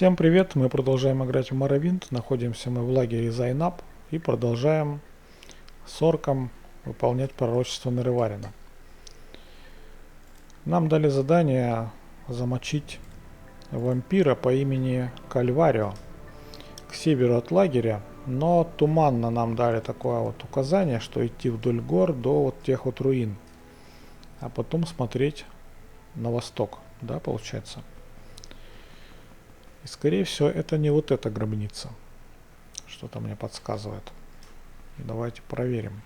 Всем привет! Мы продолжаем играть в Morrowind. Находимся мы в лагере Зайнаб и продолжаем с орком выполнять пророчество Нереварина. Нам дали задание замочить вампира по имени Кальварио к северу от лагеря, но туманно нам дали такое вот указание, что идти вдоль гор до вот тех вот руин, а потом смотреть на восток, да, получается. И скорее всего это не вот эта гробница. Что-то мне подсказывает. Давайте проверим.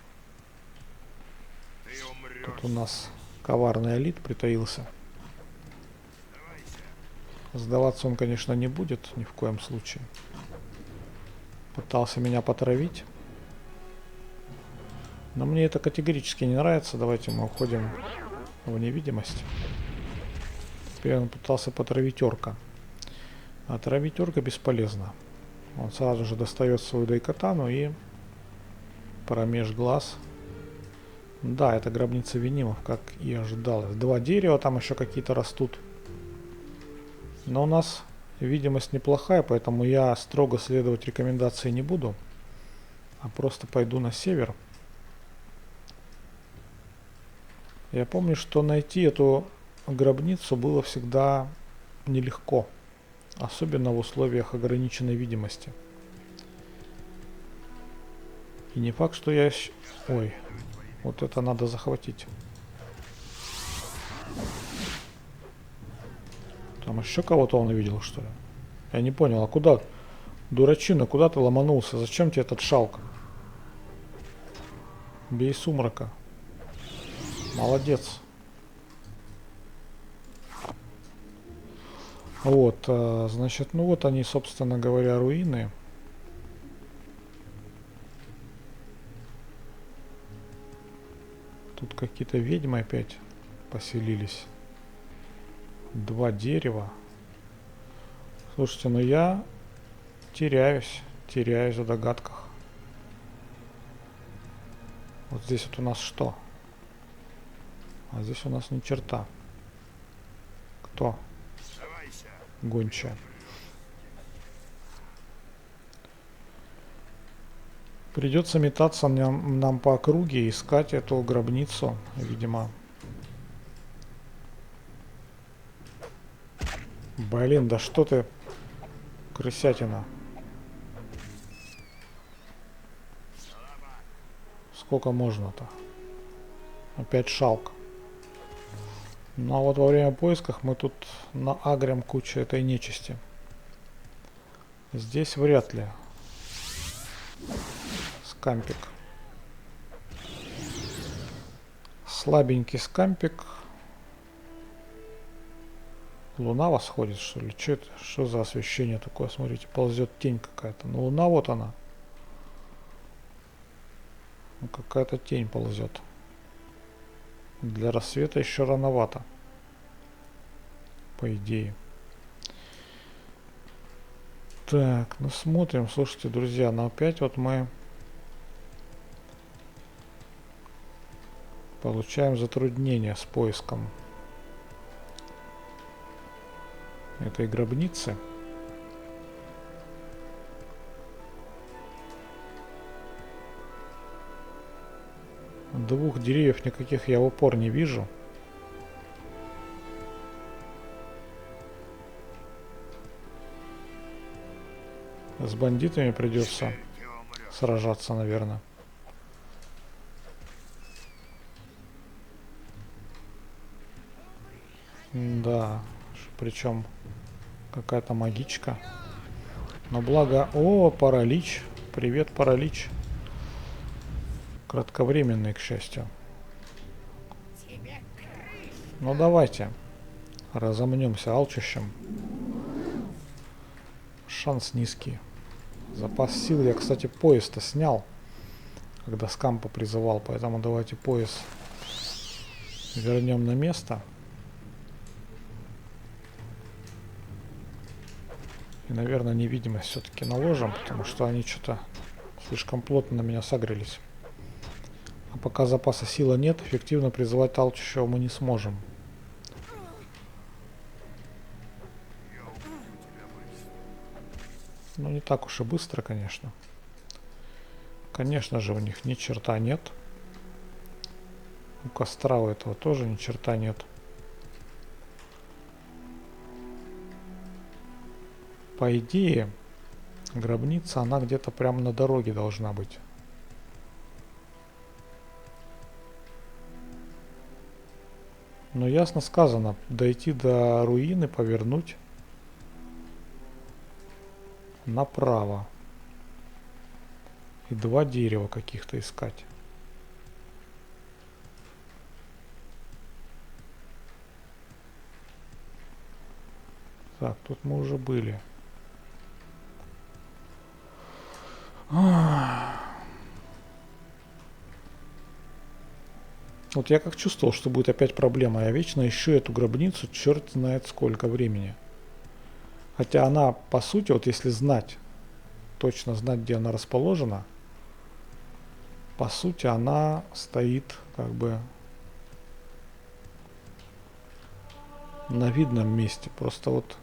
Тут у нас коварный элит притаился. Сдаваться он, конечно, не будет ни в коем случае. Пытался меня потравить. Но мне это категорически не нравится. Давайте мы уходим в невидимость. Теперь он пытался потравить орка. А травить орка бесполезно. Он сразу же достает свою дайкатану и промеж глаз. Да, это гробница Венимов, как и ожидалось. Два дерева, там еще какие-то растут. Но у нас видимость неплохая, поэтому я строго следовать рекомендации не буду. А просто пойду на север. Я помню, что найти эту гробницу было всегда нелегко. Особенно в условиях ограниченной видимости. И не факт, что я... Ой, вот это надо захватить. Там еще кого-то он увидел, что ли? Я не понял, а куда? Дурачина, куда ты ломанулся? Зачем тебе этот шалк? Бей сумрака. Молодец. Вот, значит, ну вот они, собственно говоря, руины. Тут какие-то ведьмы опять поселились. Два дерева. Слушайте, ну я теряюсь в догадках. Вот здесь вот у нас что? А здесь у нас ни черта. Кто? Гончая. Придется метаться нам по округе, искать эту гробницу, видимо. Блин, да что ты, крысятина. Сколько можно-то? Опять шалк. Ну а вот во время поисков мы тут наагрим кучу этой нечисти. Здесь вряд ли. Скампик. Слабенький скампик. Луна восходит, что ли? Что это? Что за освещение такое? Смотрите, ползет тень какая-то. Ну, луна вот она. Ну, какая-то тень ползет. Для рассвета еще рановато. По идее. Так, ну смотрим. Слушайте, друзья, ну опять вот мы получаем затруднения с поиском этой гробницы. Двух деревьев никаких я в упор не вижу. С бандитами придется сражаться, наверное. Да, причем какая-то магичка. Но благо... О, паралич. Привет, паралич. Кратковременный, к счастью. Ну давайте. Разомнемся алчущим. Шанс низкий. Запас сил я, кстати, пояс-то снял, когда скампа призывал. Поэтому давайте пояс вернем на место. И, наверное, невидимость все-таки наложим, потому что они что-то слишком плотно на меня сагрились. А пока запаса силы нет, эффективно призывать алчущего мы не сможем. Ну, не так уж и быстро, конечно. Конечно же, у них ни черта нет. У костра у этого тоже ни черта нет. По идее, гробница, она где-то прямо на дороге должна быть. Но ясно сказано, дойти до руины, повернуть направо. И 2 дерева каких-то искать. Так, тут мы уже были. Вот я как чувствовал, что будет опять проблема. Я вечно ищу эту гробницу, черт знает сколько времени. Хотя она, по сути, вот если знать, точно знать, где она расположена, по сути, она стоит как бы на видном месте. Просто вот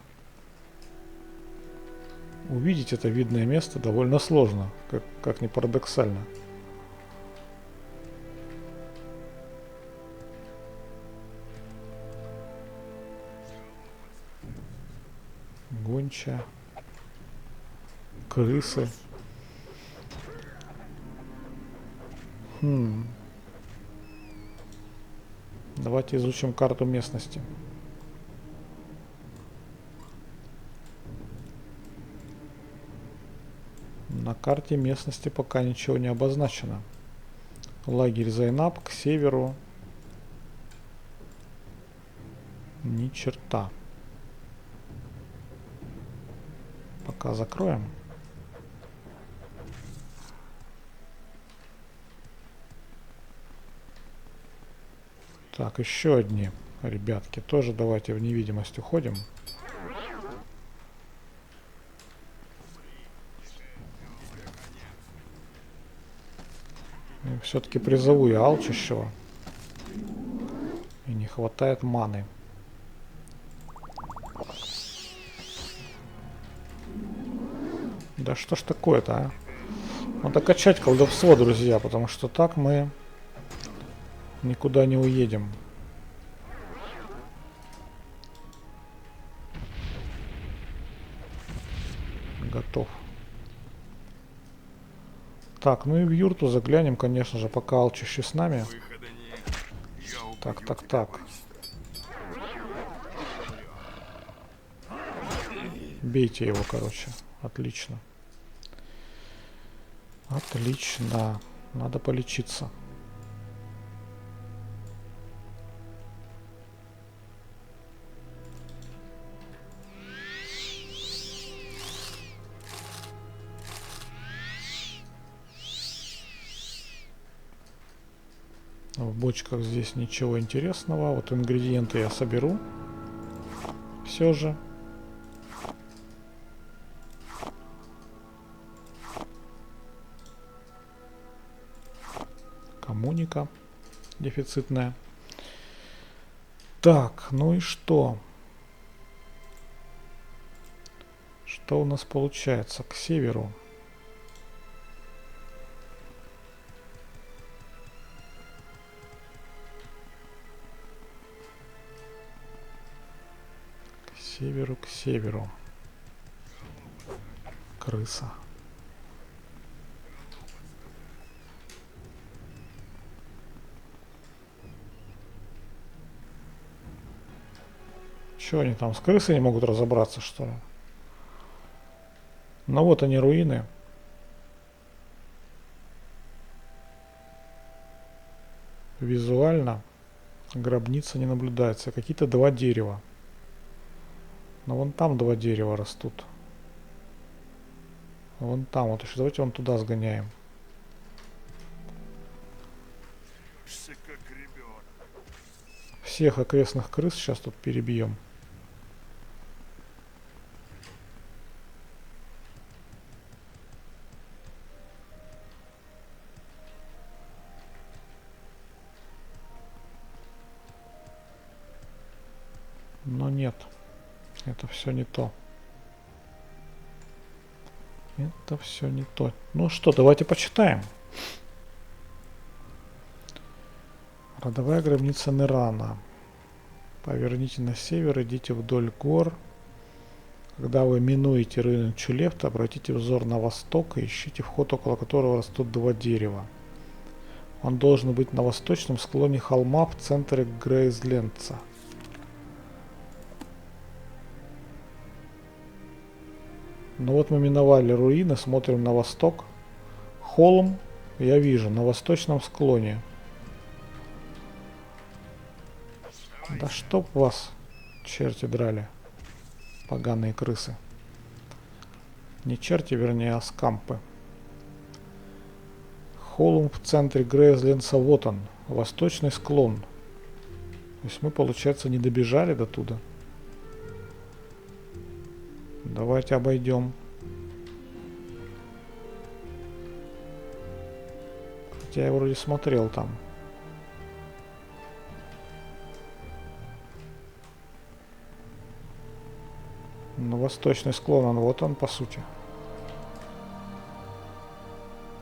увидеть это видное место довольно сложно, как ни парадоксально. Гончая. Крысы. Давайте изучим карту местности. На карте местности пока ничего не обозначено. Лагерь Зайнаб к северу. Ни черта. Пока закроем. Так, еще одни ребятки. Тоже давайте в невидимость уходим. Все-таки призову я алчущего. И не хватает маны. Да что ж такое-то, а? Надо качать колдовство, друзья, потому что так мы никуда не уедем. Готов. Так, ну и в юрту заглянем, конечно же, пока алчущий с нами. Так, так, так. Бейте его, короче. Отлично. Отлично. Надо полечиться. В бочках здесь ничего интересного. Вот ингредиенты я соберу. Все же. Коммуника дефицитная. Так, ну и что? Что у нас получается? К северу. К северу, к северу. Крыса. Че они там с крысой не могут разобраться, что ли? Ну вот они, руины. Визуально гробница не наблюдается. Какие-то 2 дерева. Но вон там 2 дерева растут. Вон там вот еще. Давайте вон туда сгоняем. Всех окрестных крыс сейчас тут перебьем. Но нет. Это все не то. Это все не то. Ну что, давайте почитаем. Родовая гробница Нерана. Поверните на север, идите вдоль гор. Когда вы минуете рынок Чулефта, обратите взор на восток и ищите вход, около которого растут два дерева. Он должен быть на восточном склоне холма в центре Грейзлендца. Ну вот мы миновали руины, смотрим на восток. Холм я вижу на восточном склоне. Да чтоб вас черти драли. Поганые крысы. Не черти, вернее, а скампы. Холм в центре Грейзлендса, вот он, восточный склон. То есть мы, получается, не добежали до туда. Давайте обойдем. Хотя я вроде смотрел там. Ну, восточный склон, он вот он, по сути.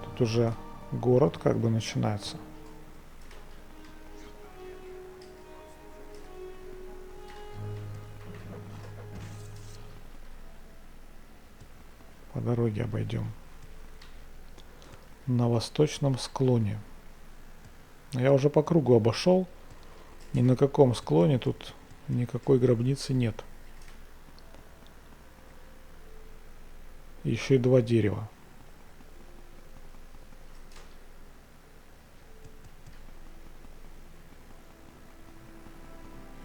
Тут уже город как бы начинается. По дороге обойдем. На восточном склоне. Я уже по кругу обошел. Ни на каком склоне тут никакой гробницы нет. Еще и два дерева.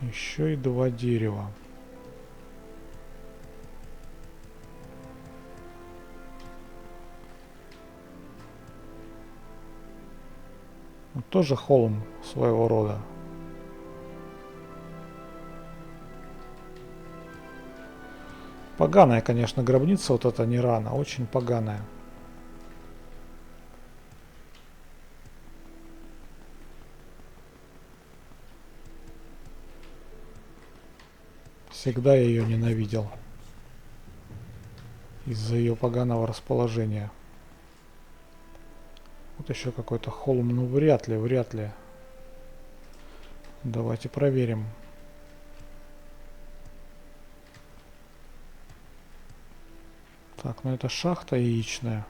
Еще и два дерева. Тоже холм своего рода. Поганая, конечно, гробница вот эта Нерана, очень поганая. Всегда я ее ненавидел. Из-за ее поганого расположения. Вот еще какой-то холм, ну вряд ли, вряд ли. Давайте проверим. Так, ну это шахта яичная.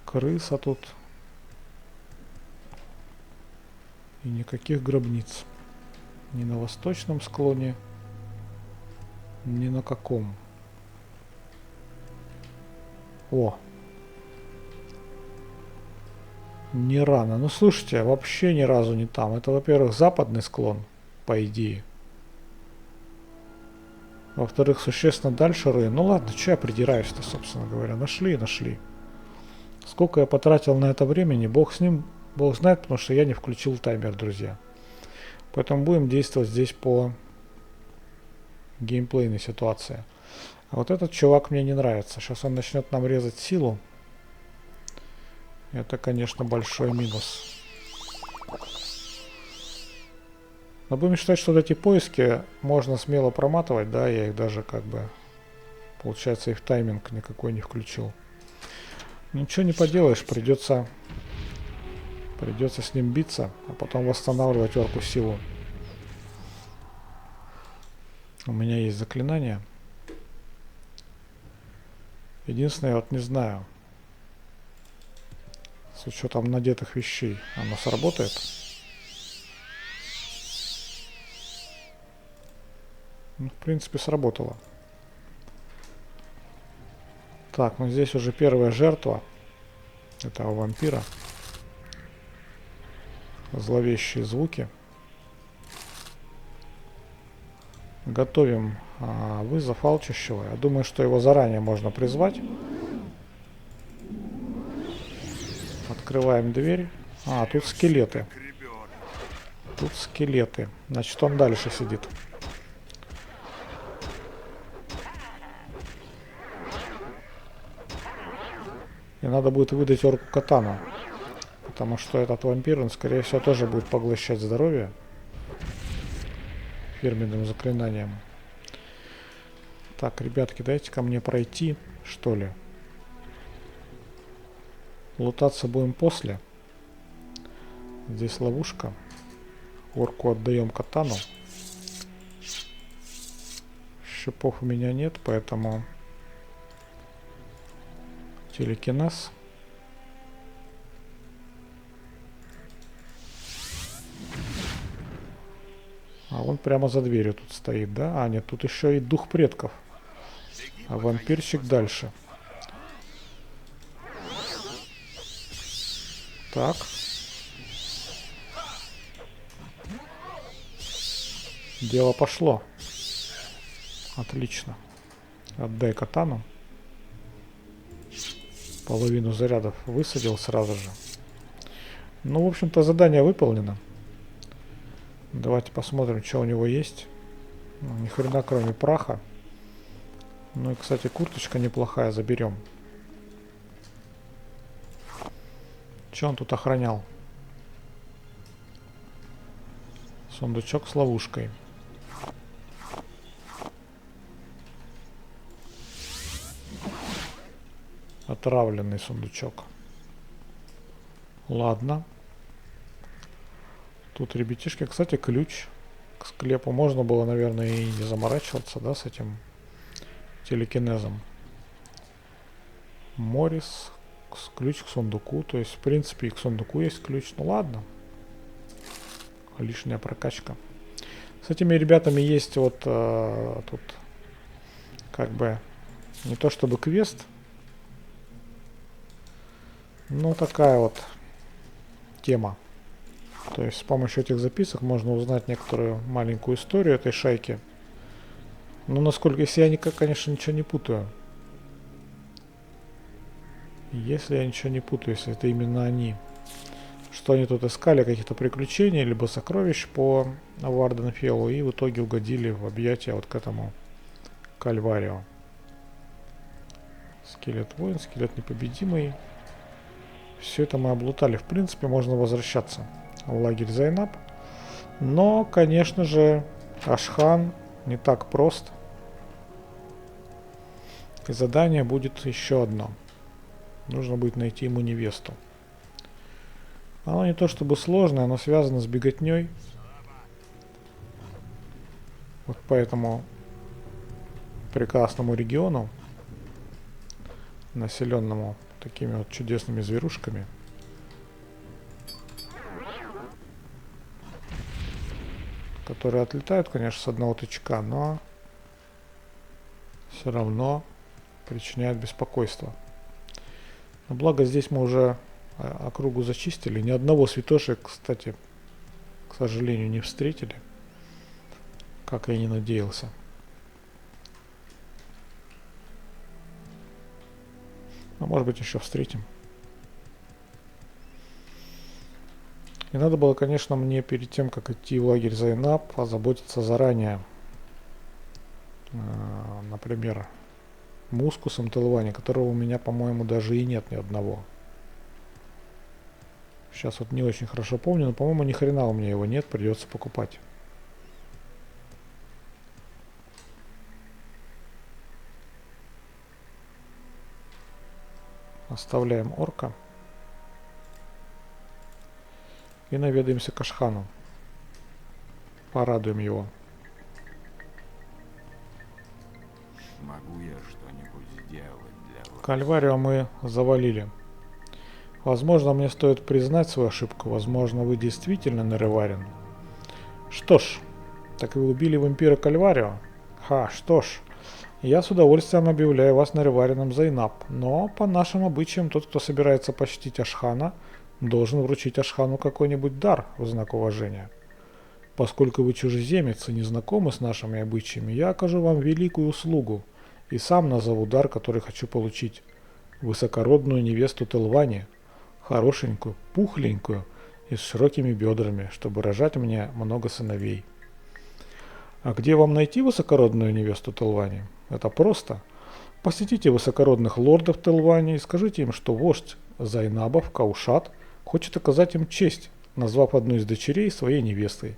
Крыса тут. И никаких гробниц. Ни на восточном склоне, ни на каком. О! Не рано. Ну слушайте, вообще ни разу не там. Это, во-первых, западный склон, по идее. Во-вторых, существенно дальше район. Ну ладно, что я придираюсь-то, собственно говоря. Нашли и нашли. Сколько я потратил на это времени, бог с ним, бог знает, потому что я не включил таймер, друзья. Поэтому будем действовать здесь по геймплейной ситуации. А вот этот чувак мне не нравится. Сейчас он начнет нам резать силу. Это, конечно, большой минус. Но будем считать, что вот эти поиски можно смело проматывать, да, я их даже как бы, получается, их тайминг никакой не включил. Ничего не поделаешь, придется с ним биться, а потом восстанавливать орку силу. У меня есть заклинание. Единственное, я вот не знаю, с учетом надетых вещей, оно сработает. Ну, в принципе, сработало. Так, ну здесь уже первая жертва этого вампира. Зловещие звуки. Готовим вызов алчущего. Я думаю, что его заранее можно призвать. Открываем дверь. А, тут скелеты. Тут скелеты. Значит, он дальше сидит. И надо будет выдать орку катану. Потому что этот вампир, он, скорее всего, тоже будет поглощать здоровье. Фирменным заклинанием. Так, ребятки, дайте ко мне пройти, что ли. Лутаться будем после. Здесь ловушка. Орку отдаем катану. Шипов у меня нет, поэтому телекинез. А он прямо за дверью тут стоит, да? А, нет, тут еще и дух предков. А вампирчик дальше. Так. Дело пошло. Отлично. Отдай катану. Половину зарядов высадил сразу же. Ну, в общем-то, задание выполнено. Давайте посмотрим, что у него есть. Ну, ни хрена кроме праха. Ну и, кстати, курточка неплохая, заберем. Что он тут охранял? Сундучок с ловушкой. Отравленный сундучок. Ладно. Тут ребятишки. Кстати, ключ к склепу. Можно было, наверное, и не заморачиваться, да, с этим телекинезом. Морис. Ключ к сундуку. То есть, в принципе, и к сундуку есть ключ. Ну ладно. Лишняя прокачка. С этими ребятами есть вот тут как бы не то чтобы квест. Ну, такая вот тема. То есть с помощью этих записок можно узнать некоторую маленькую историю этой шайки. Ну, насколько, если я никак, конечно, ничего не путаю. Если я ничего не путаю, если это именно они. Что они тут искали, каких-то приключений, либо сокровищ по Варденфеллу, и в итоге угодили в объятия вот к этому Кальварио. Скелет воин, скелет непобедимый. Все это мы облутали. В принципе, можно возвращаться в лагерь Зайнаб. Но, конечно же, Ашхан не так прост. И задание будет еще одно. Нужно будет найти ему невесту. Оно не то чтобы сложное, оно связано с беготней. Вот по этому прекрасному региону, населенному такими вот чудесными зверушками. Которые отлетают, конечно, с одного тычка, но все равно причиняют беспокойство. Но благо здесь мы уже округу зачистили. Ни одного святоши, кстати, к сожалению, не встретили. Как я и не надеялся. А может быть, еще встретим. И надо было, конечно, мне перед тем, как идти в лагерь Зайнаб, озаботиться заранее. Например, мускусом Телвани, которого у меня, по-моему, даже и нет ни одного. Сейчас вот не очень хорошо помню, но, по-моему, ни хрена у меня его нет, придется покупать. Оставляем орка. И наведаемся к Ашхану. Порадуем его. Могу я что-нибудь сделать для вас? Кальварио мы завалили. Возможно, мне стоит признать свою ошибку. Возможно, вы действительно Нереварин. Что ж, так вы убили вампира Кальварио? Ха, что ж. Я с удовольствием объявляю вас Нереварином Зайнаб. Но, по нашим обычаям, тот, кто собирается почтить Ашхана, должен вручить Ашхану какой-нибудь дар в знак уважения. Поскольку вы чужеземец и не знакомы с нашими обычаями, я окажу вам великую услугу и сам назову дар, который хочу получить. Высокородную невесту Телвани, хорошенькую, пухленькую и с широкими бедрами, чтобы рожать мне много сыновей. А где вам найти высокородную невесту Телвани? Это просто. Посетите высокородных лордов Телвани и скажите им, что вождь Зайнабов, Каушат, хочет оказать им честь, назвав одну из дочерей своей невестой.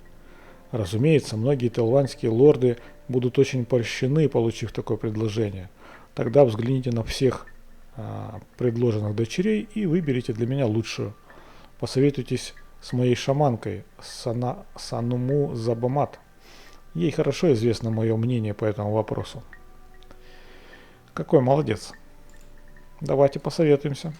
Разумеется, многие телваньские лорды будут очень польщены, получив такое предложение. Тогда взгляните на всех предложенных дочерей и выберите для меня лучшую. Посоветуйтесь с моей шаманкой Сануму Забамат. Ей хорошо известно мое мнение по этому вопросу. Какой молодец. Давайте посоветуемся.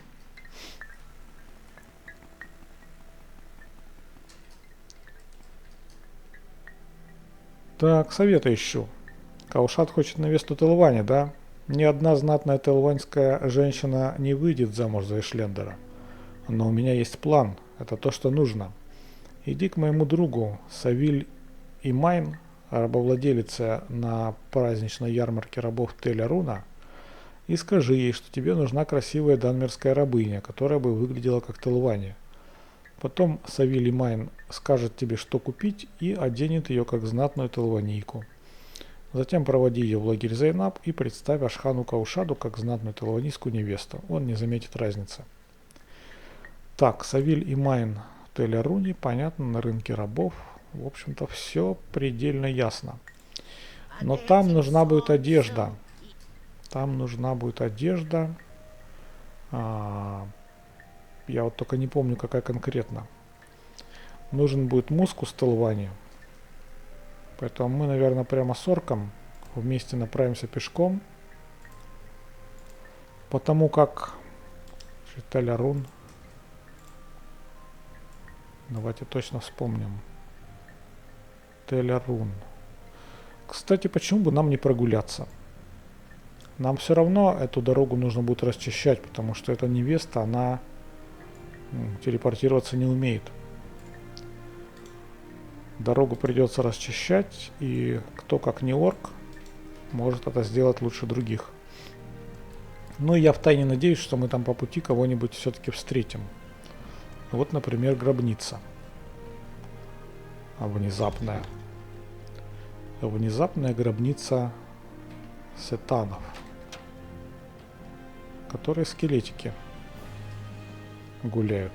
Так, совета ищу. Каушат хочет невесту Телвани, да? Ни одна знатная телваньская женщина не выйдет замуж за Эшлендера. Но у меня есть план. Это то, что нужно. Иди к моему другу Савиль Имайн, рабовладелице на праздничной ярмарке рабов Тель-Аруна, и скажи ей, что тебе нужна красивая данмерская рабыня, которая бы выглядела как Телвани. Потом Савиль Имайн скажет тебе, что купить, и оденет ее как знатную телванийку. Затем проводи ее в лагерь Зайнаб и представь Ашхану Каушаду как знатную телванийскую невесту. Он не заметит разницы. Так, Савиль Имайн в Тель-Аруне, понятно, на рынке рабов. В общем-то, все предельно ясно. Но там нужна будет одежда. Там нужна будет одежда. Я вот только не помню, какая конкретно. Нужен будет мускус Телвани. Поэтому мы, наверное, прямо с орком вместе направимся пешком. Потому как Тель-Арун. Давайте точно вспомним. Тель-Арун. Кстати, почему бы нам не прогуляться? Нам все равно эту дорогу нужно будет расчищать, потому что эта невеста, она телепортироваться не умеет. Дорогу придется расчищать, и кто как не орк может это сделать лучше других. Ну и я втайне надеюсь, что мы там по пути кого-нибудь все-таки встретим. Вот, например, гробница. Внезапная. Внезапная гробница сетанов, которые скелетики гуляют.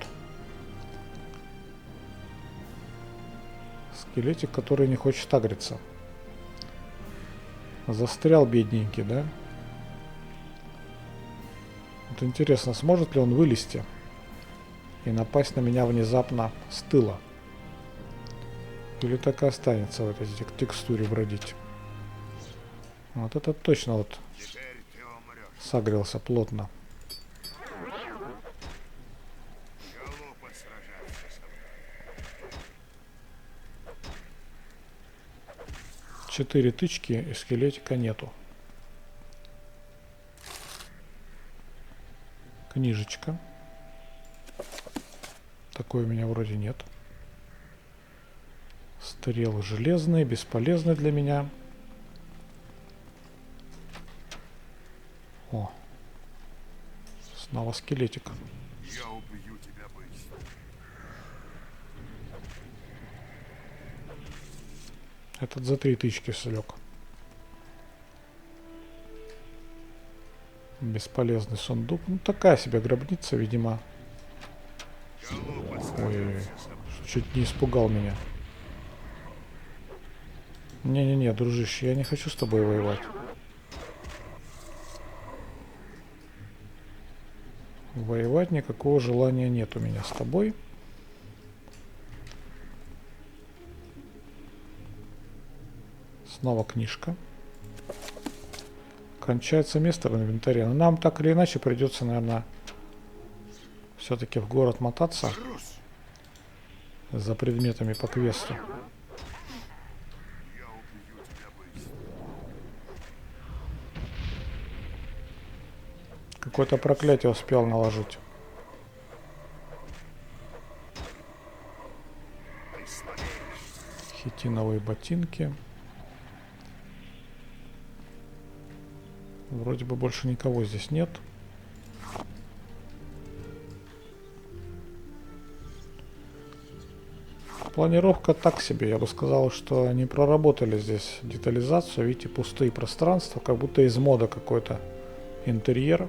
Скелетик, который не хочет агриться. Застрял бедненький, да? Вот интересно, сможет ли он вылезти и напасть на меня внезапно с тыла? Или так и останется в этой текстуре бродить? Вот это точно вот согрелся плотно. 4 тычки и скелетика нету. Книжечка. Такой у меня вроде нет. Стрелы железные, бесполезны для меня. О, снова скелетик. Я убью тебя быстро. Этот за 3 тычки слег. Бесполезный сундук. Ну, такая себе гробница, видимо. Ой, чуть не испугал меня. Не-не-не, дружище, я не хочу с тобой воевать. Воевать никакого желания нет у меня с тобой. Снова книжка. Кончается место в инвентаре. Но нам так или иначе придется, наверное, все-таки в город мотаться за предметами по квесту. Какое-то проклятие успел наложить. Хитиновые ботинки. Вроде бы больше никого здесь нет. Планировка так себе. Я бы сказал, что не проработали здесь детализацию. Видите, пустые пространства, как будто из мода какой-то интерьер.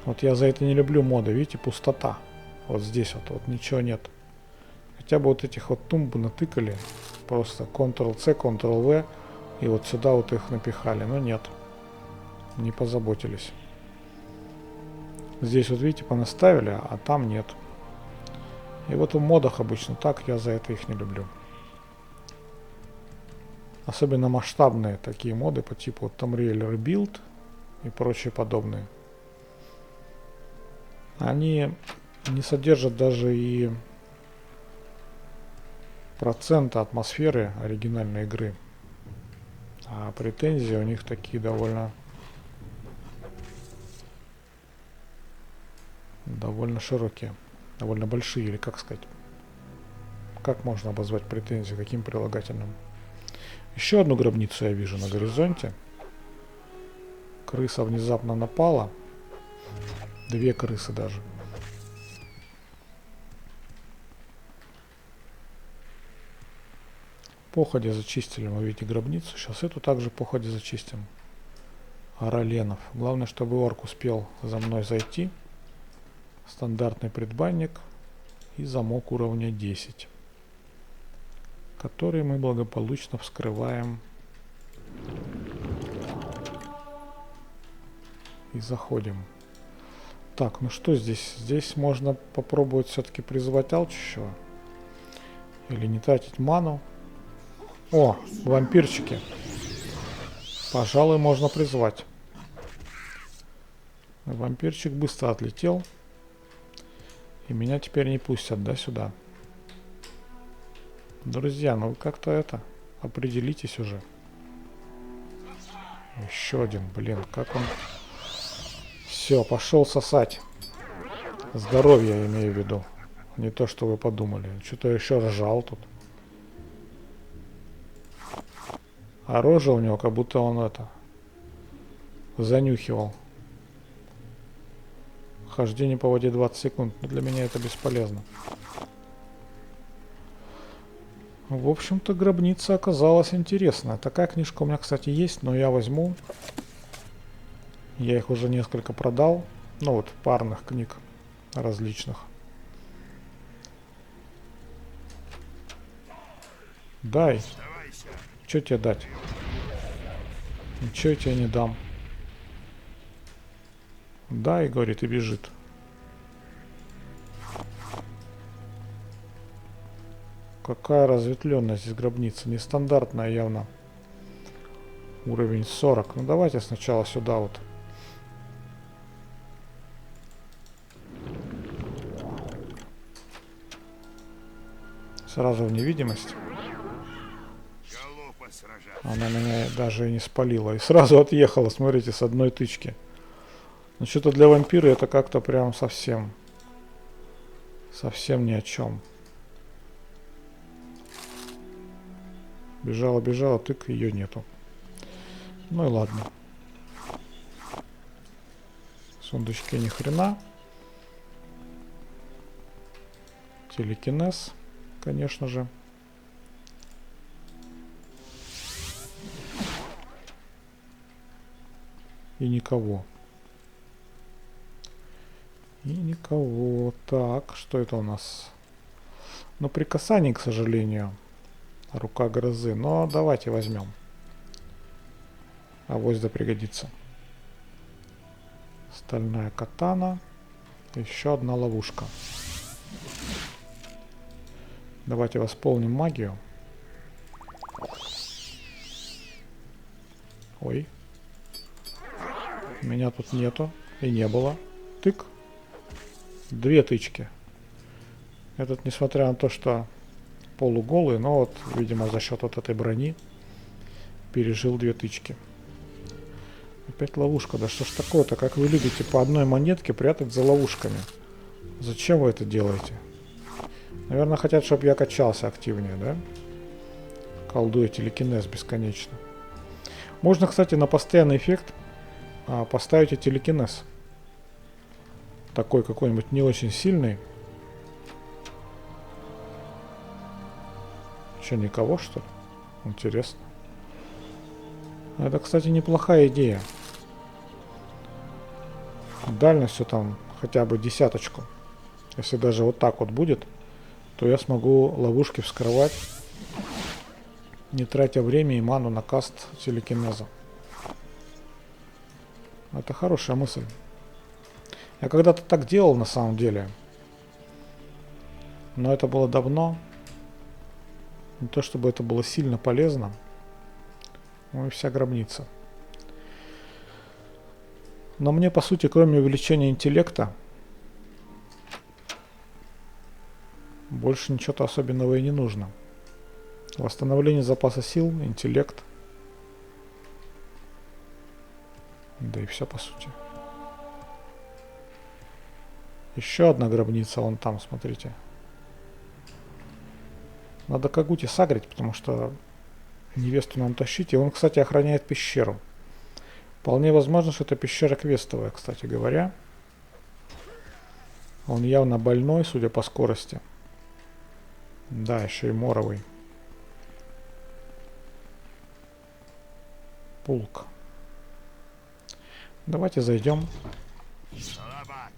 Вот я за это не люблю моды. Видите, пустота. Вот здесь вот ничего нет. Хотя бы вот этих вот тумб натыкали. Просто Ctrl-C, Ctrl-V. И вот сюда вот их напихали. Но нет. Не позаботились. Здесь вот видите, понаставили, а там нет. И вот в модах обычно так, я за это их не люблю. Особенно масштабные такие моды по типу вот Tomb Raider Rebuild и прочие подобные. Они не содержат даже и процента атмосферы оригинальной игры. А претензии у них такие довольно широкие, довольно большие, или как сказать. Как можно обозвать претензии, каким прилагательным? Еще одну гробницу я вижу на горизонте. Крыса внезапно напала. Две крысы даже. Походе зачистили мы, видите, гробницу. Сейчас эту также походе зачистим. Араленов. Главное, чтобы орк успел за мной зайти. Стандартный предбанник. И замок уровня 10. Который мы благополучно вскрываем. И заходим. Так, ну что здесь? Здесь можно попробовать все-таки призывать алчущего. Или не тратить ману. О, вампирчики. Пожалуй, можно призвать. Вампирчик быстро отлетел. И меня теперь не пустят, да, сюда. Друзья, ну как-то это, определитесь уже. Еще один, блин, как он... Все, пошел сосать. Здоровье я имею в виду. Не то, что вы подумали. Что-то еще ржал тут. А рожа у него, как будто он это... занюхивал. Хождение по воде 20 секунд. Но для меня это бесполезно. В общем-то, гробница оказалась интересная. Такая книжка у меня, кстати, есть, но я возьму. Я их уже несколько продал. Ну вот, парных книг различных. Дай. Что тебе дать? Ничего я тебе не дам. Дай, говорит, и бежит. Какая разветвленность из гробницы. Нестандартная явно. Уровень 40. Ну давайте сначала сюда вот. Сразу в невидимость. Она меня даже и не спалила. И сразу отъехала, смотрите, с одной тычки. Но что-то для вампира это как-то прям совсем ни о чем. Бежала, бежала, тык, ее нету. Ну и ладно. В сундучке ни хрена. Телекинез, конечно же. И никого. И никого. Так, что это у нас? Ну, прикасаний, к сожалению. Рука грозы. Но давайте возьмем. Авось да пригодится. Стальная катана. Еще одна ловушка. Давайте восполним магию. Ой. Меня тут нету. И не было. Тык. Две тычки. Этот, несмотря на то, что полуголый, но вот, видимо, за счет вот этой брони пережил две тычки. Опять ловушка. Да что ж такое-то? Как вы любите по одной монетке прятать за ловушками? Зачем вы это делаете? Наверное, хотят, чтобы я качался активнее, да? Колдуя телекинез бесконечно. Можно, кстати, на постоянный эффект поставить и телекинез. Такой какой-нибудь не очень сильный. Что, никого, что ли? Интересно. Это, кстати, неплохая идея. Дальность все там хотя бы десяточку. Если даже вот так вот будет, то я смогу ловушки вскрывать, не тратя время и ману на каст телекинеза. Это хорошая мысль. Я когда-то так делал на самом деле. Но это было давно. Не то чтобы это было сильно полезно. Ну и вся гробница. Но мне, по сути, кроме увеличения интеллекта, больше ничего-то особенного и не нужно. Восстановление запаса сил, интеллект. Да и все, по сути. Еще одна гробница вон там, смотрите. Надо Кагути сагрить, потому что невесту нам тащить. И он, кстати, охраняет пещеру. Вполне возможно, что это пещера квестовая, кстати говоря. Он явно больной, судя по скорости. Да, еще и моровый. Пулк. Давайте зайдем. Слабак.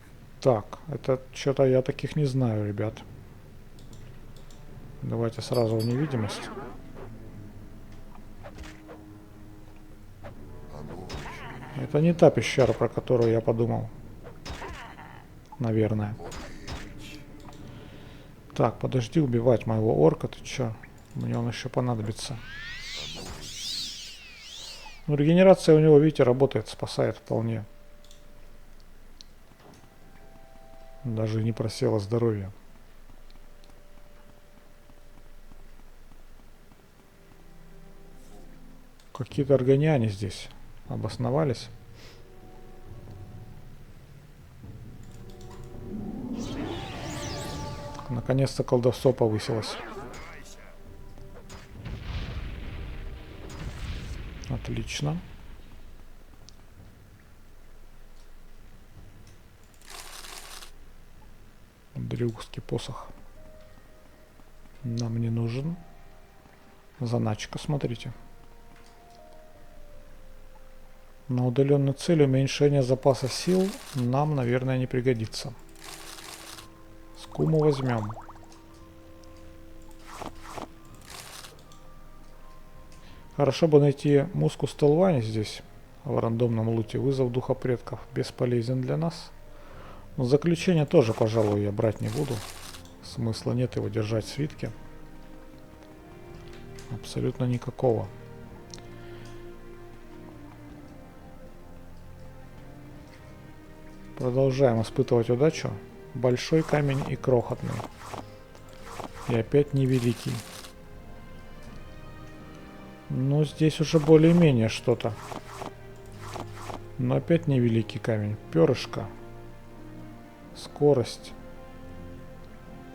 Так, это что-то я таких не знаю, ребят. Давайте сразу в невидимость. Это не та пещера, про которую я подумал. Наверное. Так, подожди убивать моего орка, ты чё? Мне он еще понадобится. Ну, регенерация у него, видите, работает, спасает вполне. Даже не просело здоровье. Какие-то органиане здесь обосновались. Наконец-то колдовство повысилось. Отлично. Дрюгский посох нам не нужен. Заначка, смотрите. На удаленную цель уменьшение запаса сил нам, наверное, не пригодится. Скуму возьмем. Хорошо бы найти мускус Телвани здесь, в рандомном луте. Вызов духа предков бесполезен для нас. Но заключение тоже, пожалуй, я брать не буду. Смысла нет его держать в свитке. Абсолютно никакого. Продолжаем испытывать удачу. Большой камень и крохотный. И опять невеликий. Ну, здесь уже более-менее что-то. Но опять невеликий камень. Перышко. Скорость.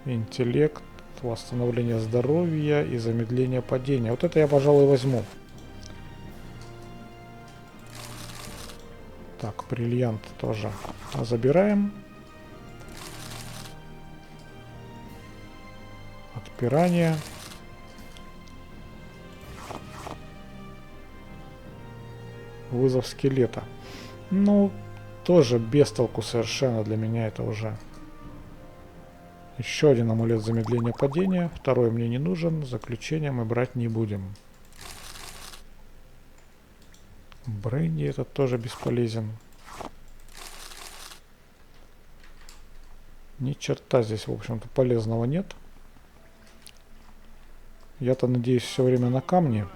Интеллект. Восстановление здоровья и замедление падения. Вот это я, пожалуй, возьму. Так, бриллиант тоже забираем. Отпирание. Вызов скелета. Ну, тоже без толку совершенно для меня это уже. Еще один амулет замедления падения. Второй мне не нужен. Заключение мы брать не будем. Бренди этот тоже бесполезен. Ни черта здесь, в общем-то, полезного нет. Я-то надеюсь все время на камни.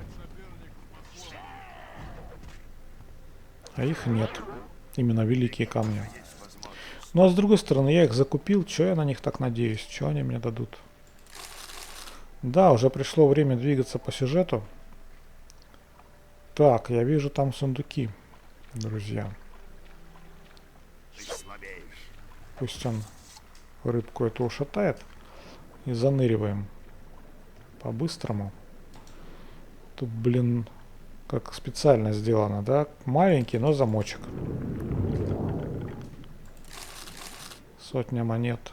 А их нет. Именно великие камни. Ну а с другой стороны, я их закупил. Чё я на них так надеюсь? Чё они мне дадут? Да, уже пришло время двигаться по сюжету. Так, я вижу там сундуки, друзья. Пусть он рыбку эту ушатает. И заныриваем. По-быстрому. Тут, блин, как специально сделано, да? Маленький, но замочек. Сотня монет.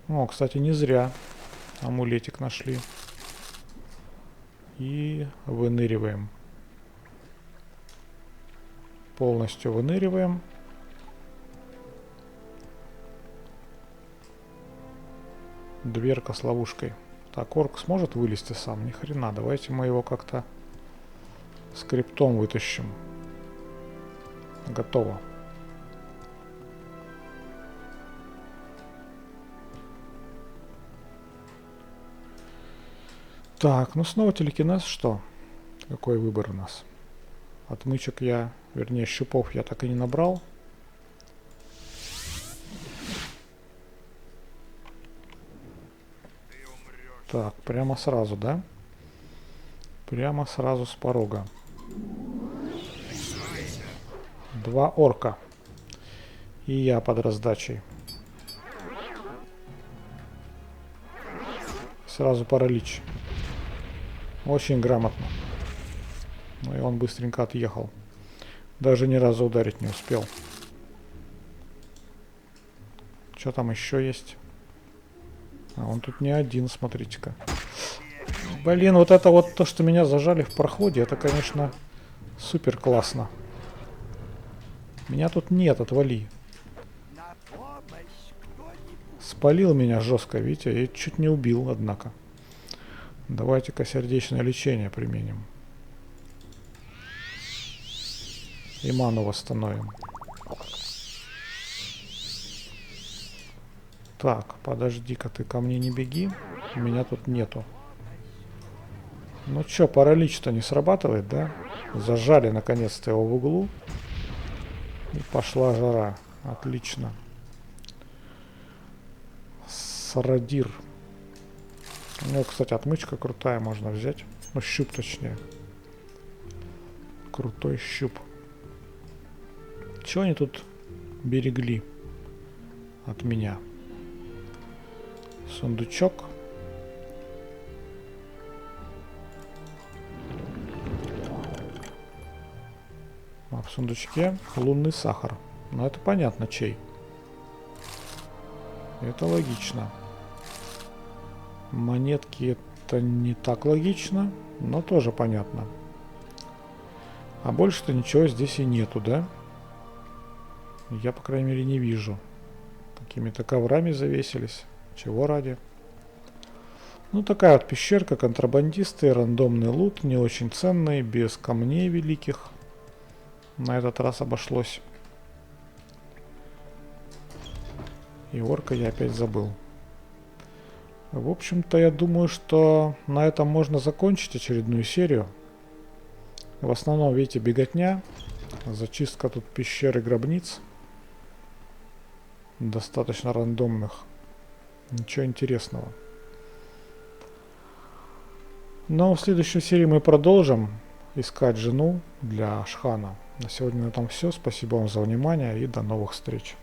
О, кстати, не зря амулетик нашли. И выныриваем. Полностью выныриваем. Дверка с ловушкой. Так, орк сможет вылезти сам? Ни хрена. Давайте мы его как-то скриптом вытащим. Готово. Так, ну снова телекинез, что? Какой выбор у нас? Отмычек я, вернее щупов я так и не набрал. Ты умрешь. Так, прямо сразу, да? Прямо сразу с порога. 2 орка. И я под раздачей. Сразу паралич. Очень грамотно. Ну и он быстренько отъехал. Даже ни разу ударить не успел. Что там еще есть? А он тут не один, смотрите-ка. Блин, вот это вот то, что меня зажали в проходе, это, конечно, супер классно. Меня тут нет, отвали. На помощь кто-нибудь. Спалил меня жестко, видите, и чуть не убил, однако. Давайте-ка сердечное лечение применим. И ману восстановим. Так, подожди-ка, ты ко мне не беги. Меня тут нету. Ну чё, паралич-то не срабатывает, да? Зажали наконец-то его в углу. И пошла жара. Отлично. Сарадир. У него, кстати, отмычка крутая, можно взять. Ну, щуп точнее. Крутой щуп. Чего они тут берегли от меня? Сундучок. А в сундучке лунный сахар. Ну, это понятно, чей. Это логично. Монетки это не так логично, но тоже понятно. А больше-то ничего здесь и нету, да? Я, по крайней мере, не вижу. Какими-то коврами завесились. Чего ради? Ну, такая вот пещерка, контрабандисты, рандомный лут, не очень ценный, без камней великих. На этот раз обошлось. И орка я опять забыл. В общем-то, я думаю, что на этом можно закончить очередную серию. В основном, видите, беготня. Зачистка тут пещер и гробниц. Достаточно рандомных. Ничего интересного. Но в следующей серии мы продолжим искать жену для Ашхана. На сегодня на этом все. Спасибо вам за внимание и до новых встреч.